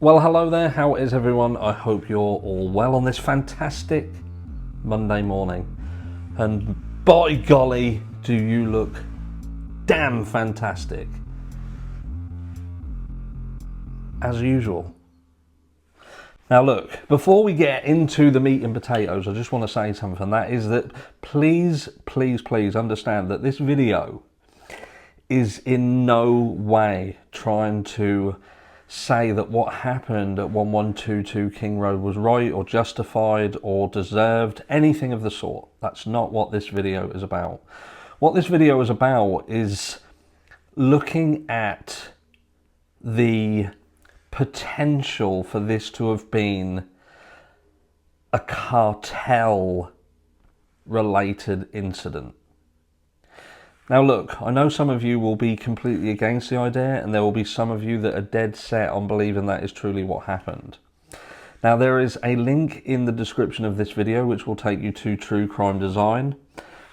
Well, hello there, how is everyone? I hope you're all well on this fantastic Monday morning. And by golly, do you look damn fantastic. As usual. Now look, before we get into the meat and potatoes, I just want to say something. That is that please understand that this video is in no way trying to say that what happened at 1122 King Road was right or justified or deserved, anything of the sort. That's not what this video is about. What this video is about is looking at the potential for this to have been a cartel related incident. Now look, I know some of you will be completely against the idea, and there will be some of you that are dead set on believing that is truly what happened. Now there is a link in the description of this video which will take you to True Crime Design,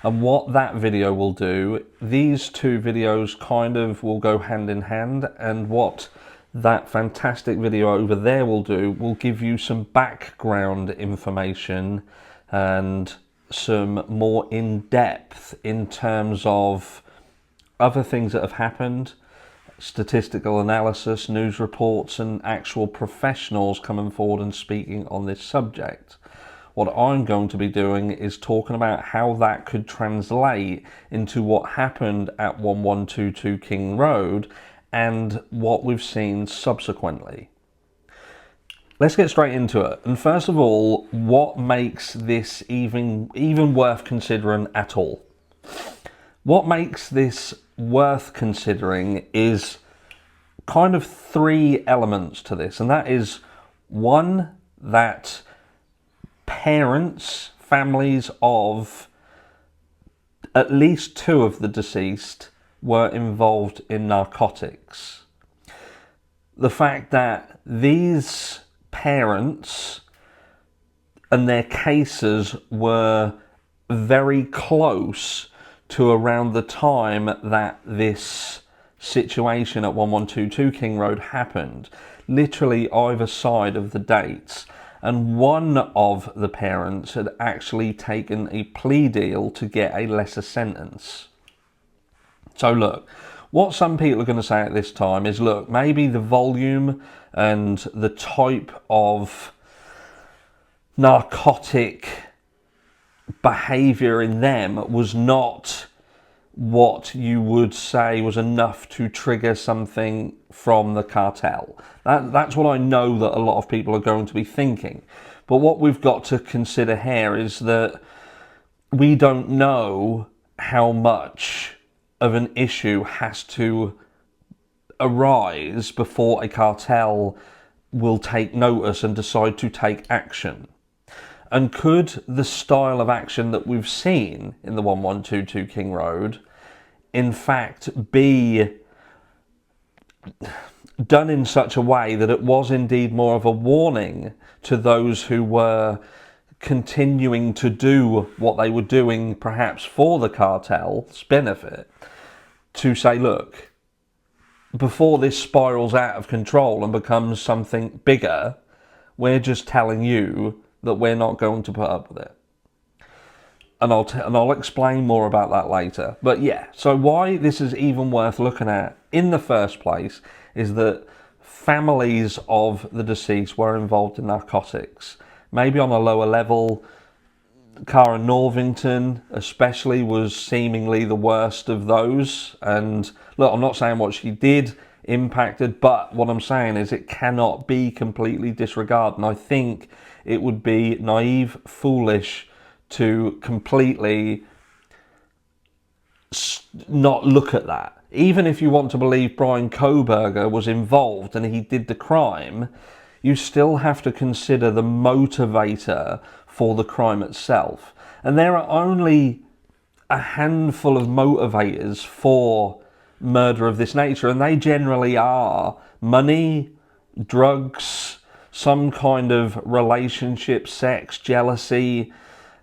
and what that video will do, these two videos kind of will go hand in hand, and what that fantastic video over there will do will give you some background information and some more in-depth in terms of other things that have happened, statistical analysis, news reports, and actual professionals coming forward and speaking on this subject. What I'm going to be doing is talking about how that could translate into what happened at 1122 King Road and what we've seen subsequently. Let's get straight into it. And first of all, what makes this even worth considering at all? What makes this worth considering is kind of three elements to this. And that is, one, that parents, families of at least two of the deceased were involved in narcotics. The fact that these parents and their cases were very close to around the time that this situation at 1122 King Road happened, literally either side of the dates, and one of the parents had actually taken a plea deal to get a lesser sentence. So look, what some people are going to say at this time is, look, maybe the volume and the type of narcotic behavior in them was not what you would say was enough to trigger something from the cartel. That's what I know that a lot of people are going to be thinking. But what we've got to consider here is that we don't know how much of an issue has to arise before a cartel will take notice and decide to take action. And could the style of action that we've seen in the 1122 King Road in fact be done in such a way that it was indeed more of a warning to those who were continuing to do what they were doing, perhaps for the cartel's benefit, to say, look, before this spirals out of control and becomes something bigger, we're just telling you that we're not going to put up with it. And I'll explain more about that later. But yeah, so why this is even worth looking at in the first place is that families of the deceased were involved in narcotics. Maybe on a lower level, Cara Norvington especially was seemingly the worst of those. And look, I'm not saying what she did impacted, but what I'm saying is it cannot be completely disregarded. And I think it would be naive, foolish to completely not look at that. Even if you want to believe Brian Kohberger was involved and he did the crime, you still have to consider the motivator for the crime itself. And there are only a handful of motivators for murder of this nature, and they generally are money, drugs, some kind of relationship, sex, jealousy,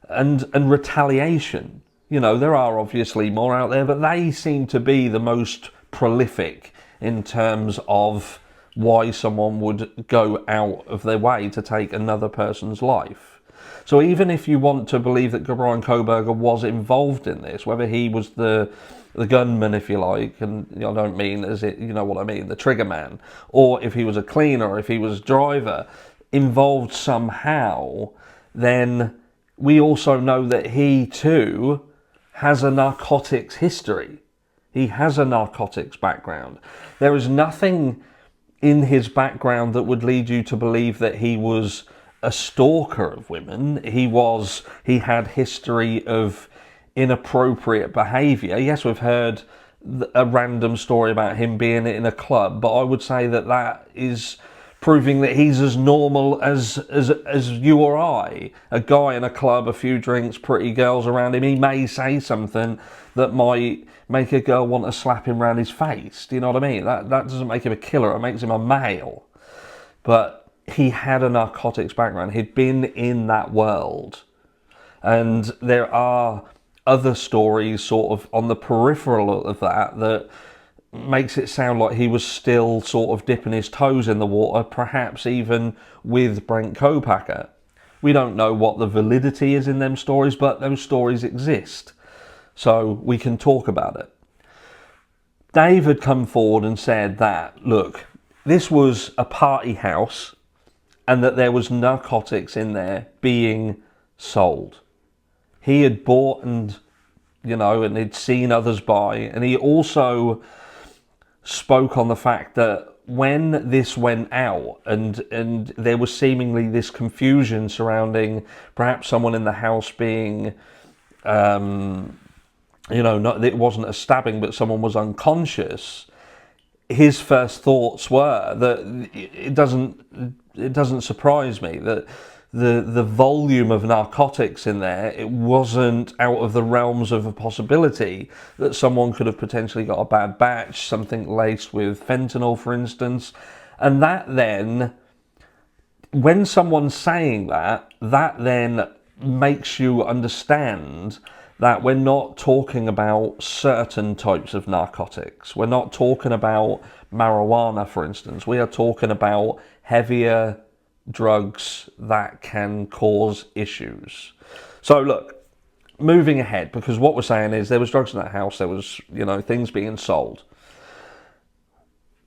and retaliation. You know, there are obviously more out there, but they seem to be the most prolific in terms of why someone would go out of their way to take another person's life. So even if you want to believe that Brian Kohberger was involved in this, whether he was the gunman, if you like, and I don't mean as it, you know what I mean, the trigger man, or if he was a cleaner, or if he was a driver, involved somehow, then we also know that he too has a narcotics history. He has a narcotics background. There is nothing in his background that would lead you to believe that he was a stalker of women. He had history of inappropriate behaviour. Yes, we've heard a random story about him being in a club, but I would say that that is proving that he's as normal as you or I. A guy in a club, a few drinks, pretty girls around him, he may say something that might make a girl want to slap him around his face. Do you know what I mean? That doesn't make him a killer, it makes him a male. But he had a narcotics background. He'd been in that world. And there are other stories sort of on the peripheral of that makes it sound like he was still sort of dipping his toes in the water, perhaps even with Brent Kohberger. We don't know what the validity is in them stories, but those stories exist. So we can talk about it. Dave had come forward and said that, look, this was a party house and that there was narcotics in there being sold. He had bought and he'd seen others buy, and he also spoke on the fact that when this went out and there was seemingly this confusion surrounding perhaps someone in the house being, it wasn't a stabbing, but someone was unconscious, his first thoughts were that it doesn't surprise me that the volume of narcotics in there, it wasn't out of the realms of a possibility that someone could have potentially got a bad batch, something laced with fentanyl, for instance. And that then, when someone's saying that then makes you understand that we're not talking about certain types of narcotics. We're not talking about marijuana, for instance. We are talking about heavier drugs that can cause issues. So look, moving ahead, because what we're saying is there was drugs in that house, there was, things being sold.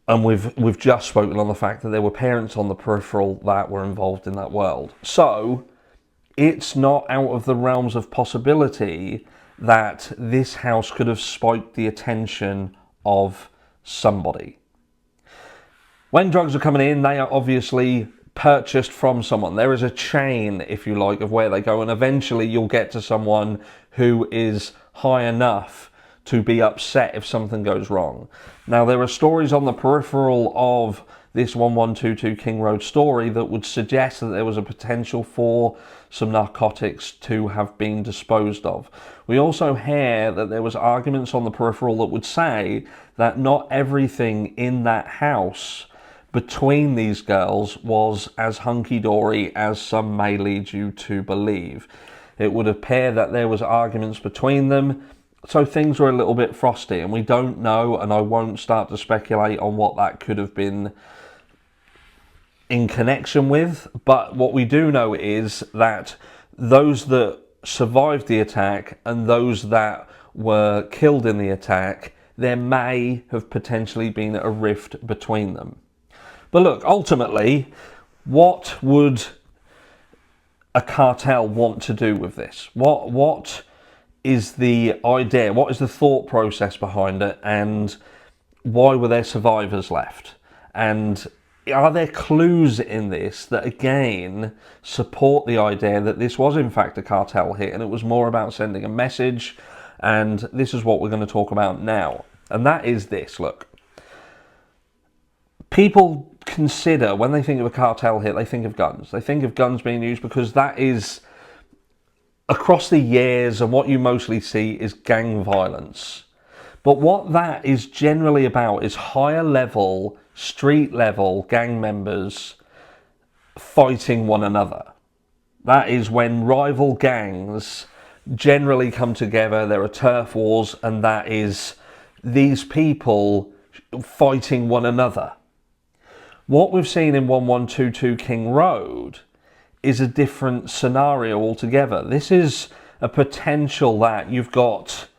And we've just spoken on the fact that there were parents on the peripheral that were involved in that world. So it's not out of the realms of possibility that this house could have spiked the attention of somebody. When drugs are coming in, they are obviously purchased from someone. There is a chain, if you like, of where they go, and eventually you'll get to someone who is high enough to be upset if something goes wrong. Now, there are stories on the peripheral of this 1122 King Road story that would suggest that there was a potential for some narcotics to have been disposed of. We also hear that there was arguments on the peripheral that would say that not everything in that house between these girls was as hunky-dory as some may lead you to believe. It would appear that there was arguments between them, so things were a little bit frosty, and we don't know, and I won't start to speculate on what that could have been in connection with, but what we do know is that those that survived the attack and those that were killed in the attack, there may have potentially been a rift between them. But look, ultimately, what would a cartel want to do with this? What is the idea? What is the thought process behind it? And why were there survivors left? And are there clues in this that, again, support the idea that this was, in fact, a cartel hit and it was more about sending a message? And this is what we're going to talk about now. And that is this, look. People consider, when they think of a cartel hit, they think of guns. They think of guns being used because that is, across the years, and what you mostly see is gang violence. But what that is generally about is higher level, street level gang members fighting one another. That is when rival gangs generally come together, there are turf wars, and that is these people fighting one another. What we've seen in 1122 King Road is a different scenario altogether. This is a potential that you've got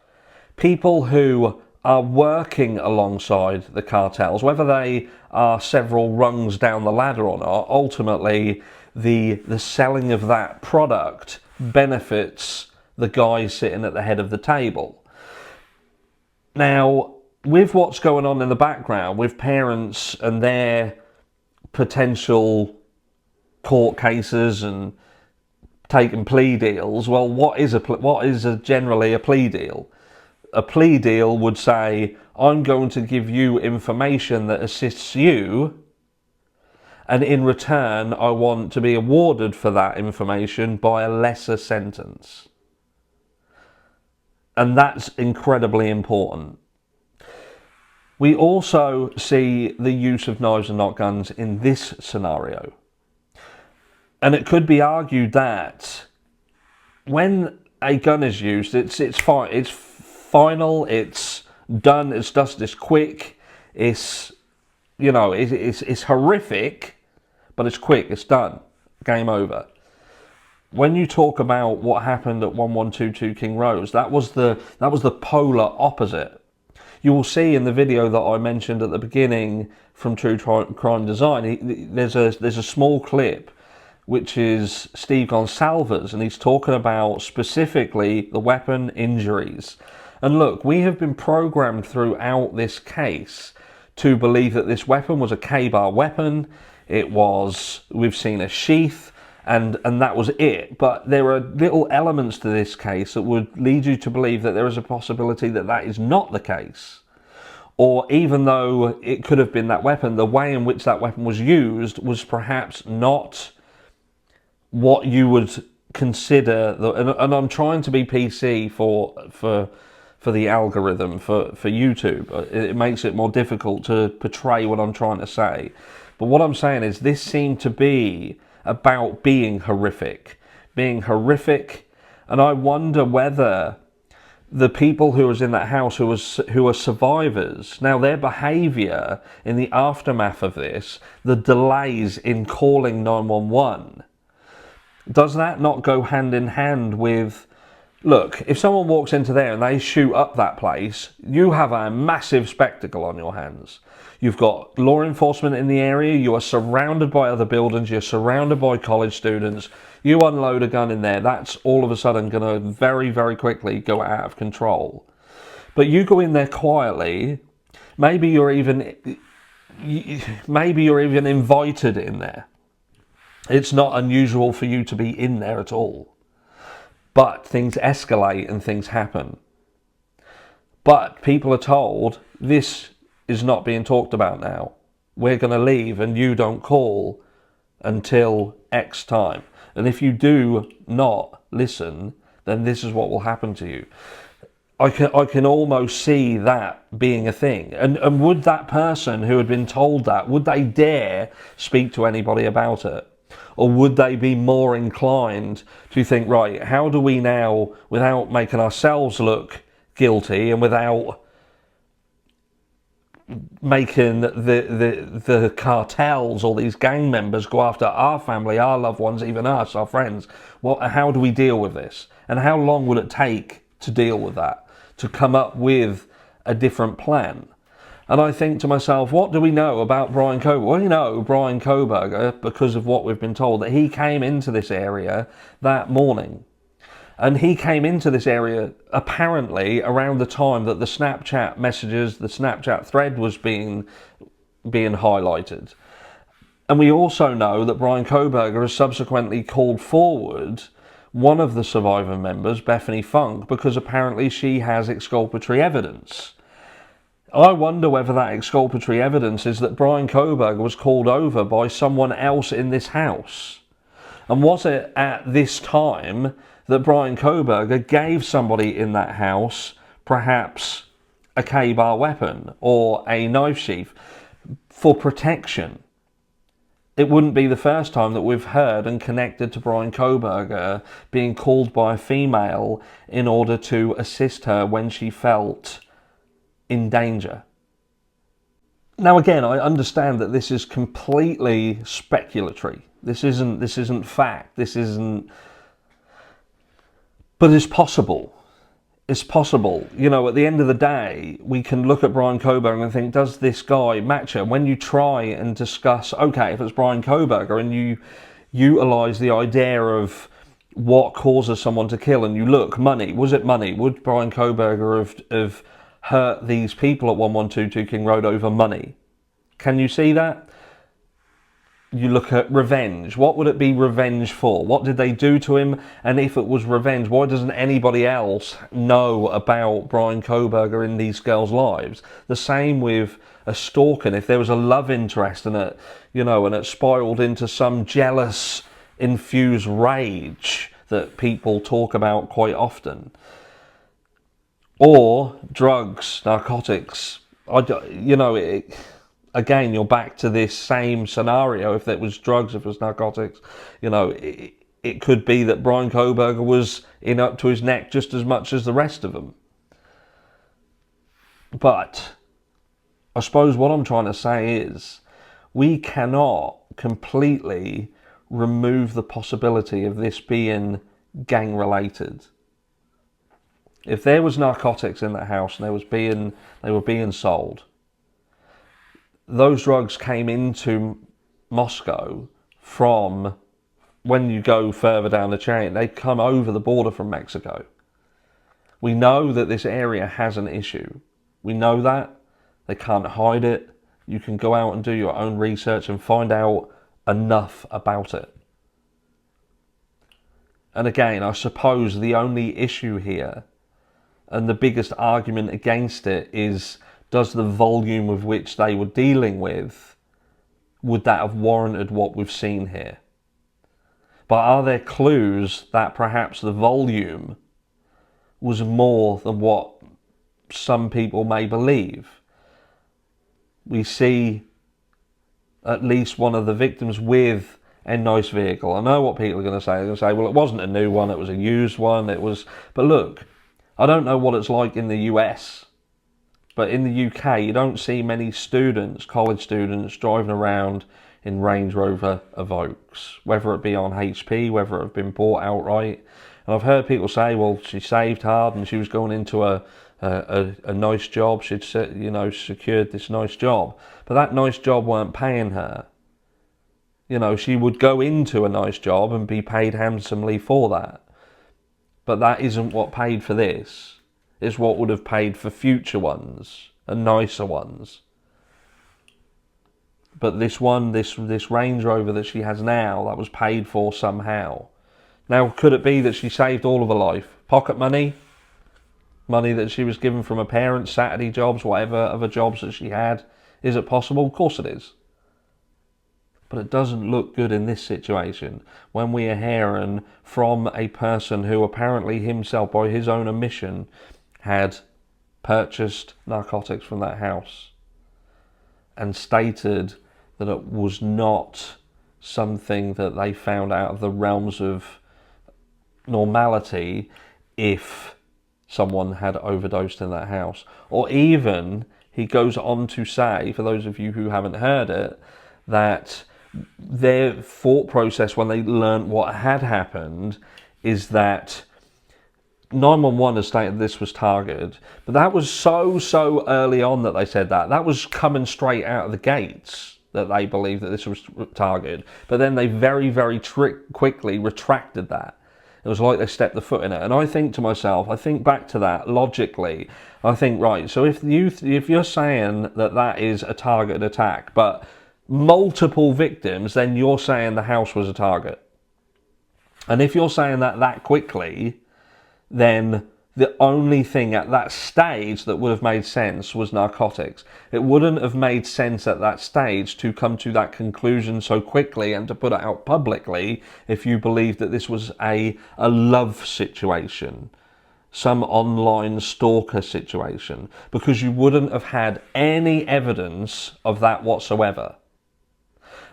people who are working alongside the cartels, whether they are several rungs down the ladder or not. Ultimately, the selling of that product benefits the guy sitting at the head of the table. Now, with what's going on in the background, with parents and their potential court cases and taking plea deals, well, what is generally a plea deal? A plea deal would say, I'm going to give you information that assists you, and in return, I want to be awarded for that information by a lesser sentence. And that's incredibly important. We also see the use of knives and not guns in this scenario. And it could be argued that when a gun is used, it's final, it's done, it's dusted, it's quick, it's, you know, it's horrific, but it's quick, it's done, game over. When you talk about what happened at 1122 King Road, that was the polar opposite. You will see in the video that I mentioned at the beginning from True Crime Design, there's a small clip which is Steve Gonsalves, and he's talking about specifically the weapon injuries. And look, we have been programmed throughout this case to believe that this weapon was a K-bar weapon. We've seen a sheath, and that was it. But there are little elements to this case that would lead you to believe that there is a possibility that that is not the case. Or even though it could have been that weapon, the way in which that weapon was used was perhaps not what you would consider, and I'm trying to be PC for the algorithm, for YouTube. It makes it more difficult to portray what I'm trying to say. But what I'm saying is this seemed to be about being horrific, and I wonder whether the people who was in that house who are survivors, now their behaviour in the aftermath of this, the delays in calling 911, does that not go hand in hand with, look, if someone walks into there and they shoot up that place, you have a massive spectacle on your hands. You've got law enforcement in the area, you are surrounded by other buildings, you're surrounded by college students, you unload a gun in there, that's all of a sudden going to very, very quickly go out of control. But you go in there quietly, maybe you're even invited in there. It's not unusual for you to be in there at all. But things escalate and things happen. But people are told, this is not being talked about now. We're going to leave and you don't call until X time. And if you do not listen, then this is what will happen to you. I can almost see that being a thing. And would that person who had been told that, would they dare speak to anybody about it? Or would they be more inclined to think, right, how do we now, without making ourselves look guilty and without making the cartels or these gang members go after our family, our loved ones, even us, our friends, how do we deal with this? And how long will it take to deal with that, to come up with a different plan? And I think to myself, what do we know about Brian Kohberger? Well, you know Brian Kohberger, because of what we've been told, that he came into this area that morning. And he came into this area apparently around the time that the Snapchat messages, the Snapchat thread was being highlighted. And we also know that Brian Kohberger has subsequently called forward one of the survivor members, Bethany Funk, because apparently she has exculpatory evidence. I wonder whether that exculpatory evidence is that Brian Kohberger was called over by someone else in this house. And was it at this time that Brian Kohberger gave somebody in that house perhaps a K-bar weapon or a knife sheath for protection? It wouldn't be the first time that we've heard and connected to Brian Kohberger being called by a female in order to assist her when she felt in danger. Now again, I understand that this is completely speculatory. This isn't fact. This isn't, but it's possible. It's possible. You know, at the end of the day, we can look at Brian Kohberger and think, does this guy match her? When you try and discuss, okay, if it's Brian Kohberger and you utilise the idea of what causes someone to kill, and you look, money, was it money? Would Brian Kohberger have hurt these people at 1122 King Road over money? Can you see that? You look at revenge. What would it be revenge for? What did they do to him? And if it was revenge, why doesn't anybody else know about Brian Kohberger in these girls' lives? The same with a stalker. If there was a love interest and it, you know, and it spiraled into some jealous, infused rage that people talk about quite often, or drugs, narcotics, you know, again, you're back to this same scenario. If it was drugs, if it was narcotics, you know, it could be that Brian Kohberger was in up to his neck just as much as the rest of them. But I suppose what I'm trying to say is we cannot completely remove the possibility of this being gang related. If there was narcotics in that house and they were being sold, those drugs came into Moscow from, when you go further down the chain, they come over the border from Mexico. We know that this area has an issue. We know that. They can't hide it. You can go out and do your own research and find out enough about it. And again, I suppose the only issue here, and the biggest argument against it, is, does the volume with which they were dealing with, would that have warranted what we've seen here? But are there clues that perhaps the volume was more than what some people may believe? We see at least one of the victims with a nice vehicle. I know what people are going to say. They're going to say, well, it wasn't a new one, it was a used one. But look, I don't know what it's like in the US, but in the UK, you don't see many students, college students, driving around in Range Rover Evokes, whether it be on HP, whether it have been bought outright. And I've heard people say, well, she saved hard and she was going into a nice job. She'd, you know, secured this nice job, but that nice job weren't paying her. You know, she would go into a nice job and be paid handsomely for that. But that isn't what paid for this. It's what would have paid for future ones and nicer ones. But this one, this Range Rover that she has now, that was paid for somehow. Now, could it be that she saved all of her life? Pocket money? Money that she was given from her parents, Saturday jobs, whatever other jobs that she had? Is it possible? Of course it is. But it doesn't look good in this situation when we are hearing from a person who apparently himself, by his own admission, had purchased narcotics from that house and stated that it was not something that they found out of the realms of normality if someone had overdosed in that house. Or even, he goes on to say, for those of you who haven't heard it, that their thought process when they learned what had happened is that 911 has stated this was targeted, but that was so early on that they said that. That was coming straight out of the gates that they believed that this was targeted. But then they very quickly retracted that. It was like they stepped the foot in it. And I think to myself, I think back to that logically. I think, right, so if you're saying that that is a targeted attack, but multiple victims, then you're saying the house was a target. And if you're saying that quickly, then the only thing at that stage that would have made sense was narcotics. It wouldn't have made sense at that stage to come to that conclusion so quickly and to put it out publicly if you believed that this was a love situation, some online stalker situation, because you wouldn't have had any evidence of that whatsoever.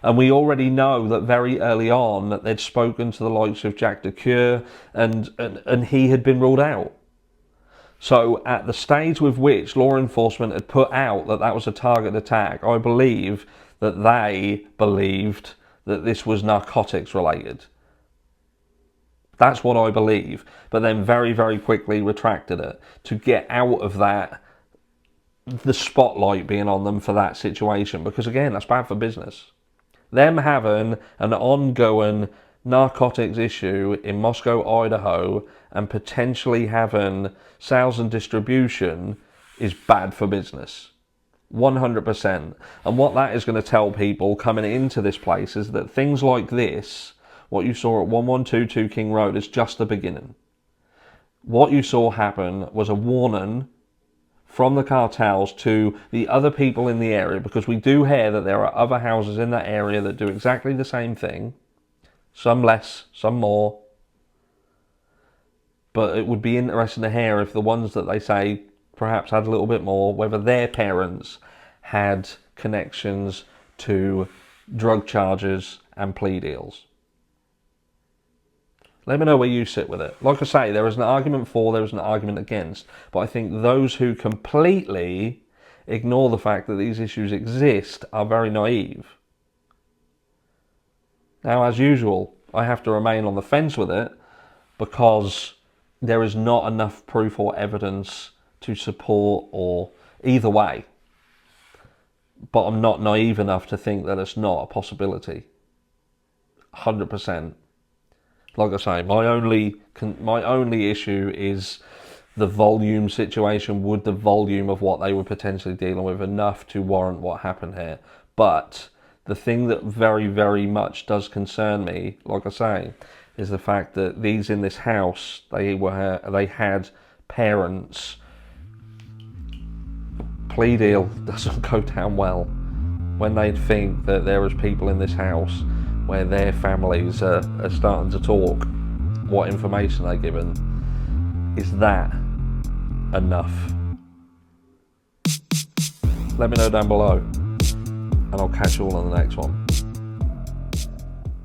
And we already know that very early on that they'd spoken to the likes of Jack DeCure and he had been ruled out. So at the stage with which law enforcement had put out that that was a target attack, I believe that they believed that this was narcotics related. That's what I believe, but then very, very quickly retracted it to get out of that, the spotlight being on them for that situation, because again, that's bad for business. Them having an ongoing narcotics issue in Moscow, Idaho, and potentially having sales and distribution is bad for business. 100%. And what that is going to tell people coming into this place is that things like this, what you saw at 1122 King Road, is just the beginning. What you saw happen was a warning from the cartels to the other people in the area, because we do hear that there are other houses in that area that do exactly the same thing. Some less, some more. But it would be interesting to hear if the ones that they say perhaps had a little bit more, whether their parents had connections to drug charges and plea deals. Let me know where you sit with it. Like I say, there is an argument for, there is an argument against. But I think those who completely ignore the fact that these issues exist are very naive. Now, as usual, I have to remain on the fence with it because there is not enough proof or evidence to support or either way. But I'm not naive enough to think that it's not a possibility. 100%. Like I say, my only issue is the volume situation. Would the volume of what they were potentially dealing with enough to warrant what happened here? But the thing that very, very much does concern me, like I say, is the fact that these in this house, they had parents. Plea deal doesn't go down well when they think that there is people in this house where their families are starting to talk. What information they're given. Is that enough? Let me know down below, and I'll catch you all on the next one.